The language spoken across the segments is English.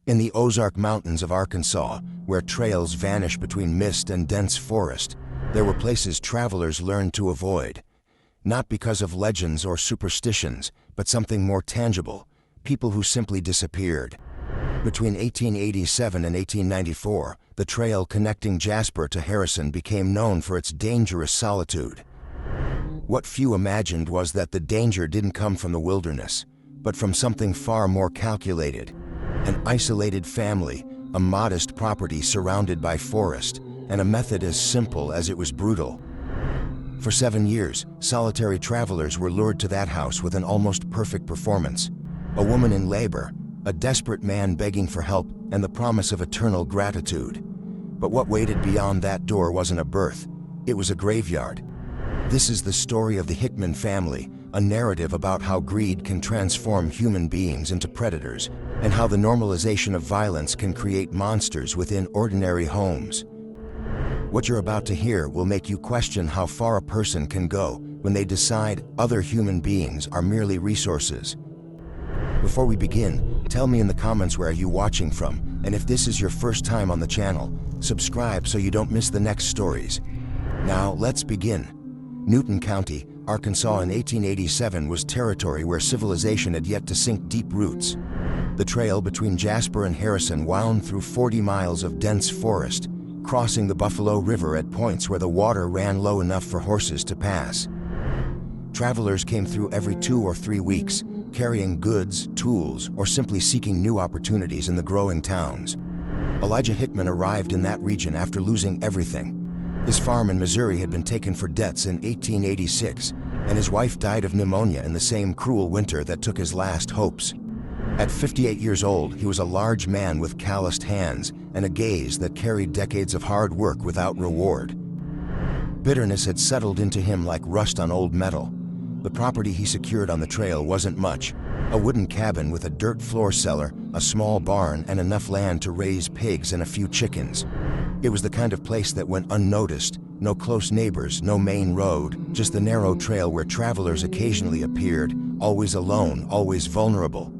In the Ozark Mountains of Arkansas, where trails vanish between mist and dense forest, there were places travelers learned to avoid. Not because of legends or superstitions, but something more tangible: people who simply disappeared. Between 1887 and 1894, the trail connecting Jasper to Harrison became known for its dangerous solitude. What few imagined was that the danger didn't come from the wilderness, but from something far more calculated: an isolated family, a modest property surrounded by forest, and a method as simple as it was brutal. For 7 years, solitary travelers were lured to that house with an almost perfect performance: a woman in labor, a desperate man begging for help, and the promise of eternal gratitude. But what waited beyond that door wasn't a birth, it was a graveyard. This is the story of the Hickman family, a narrative about how greed can transform human beings into predators, and how the normalization of violence can create monsters within ordinary homes. What you're about to hear will make you question how far a person can go when they decide other human beings are merely resources. Before we begin, tell me in the comments where are you watching from, and if this is your first time on the channel, subscribe so you don't miss the next stories. Now, let's begin. Newton County, Arkansas in 1887 was territory where civilization had yet to sink deep roots. The trail between Jasper and Harrison wound through 40 miles of dense forest, crossing the Buffalo River at points where the water ran low enough for horses to pass. Travelers came through every 2 or 3 weeks, carrying goods, tools, or simply seeking new opportunities in the growing towns. Elijah Hickman arrived in that region after losing everything. His farm in Missouri had been taken for debts in 1886, and his wife died of pneumonia in the same cruel winter that took his last hopes. At 58 years old, he was a large man with calloused hands and a gaze that carried decades of hard work without reward. Bitterness had settled into him like rust on old metal. The property he secured on the trail wasn't much: a wooden cabin with a dirt floor cellar, a small barn, and enough land to raise pigs and a few chickens. It was the kind of place that went unnoticed: no close neighbors, no main road, just the narrow trail where travelers occasionally appeared, always alone, always vulnerable.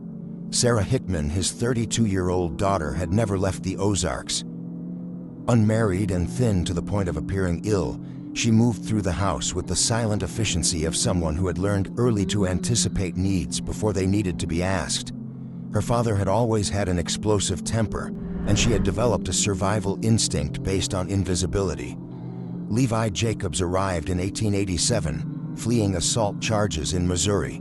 Sarah Hickman, his 32-year-old daughter, had never left the Ozarks. Unmarried and thin to the point of appearing ill, she moved through the house with the silent efficiency of someone who had learned early to anticipate needs before they needed to be asked. Her father had always had an explosive temper, and she had developed a survival instinct based on invisibility. Levi Jacobs arrived in 1887, fleeing assault charges in Missouri.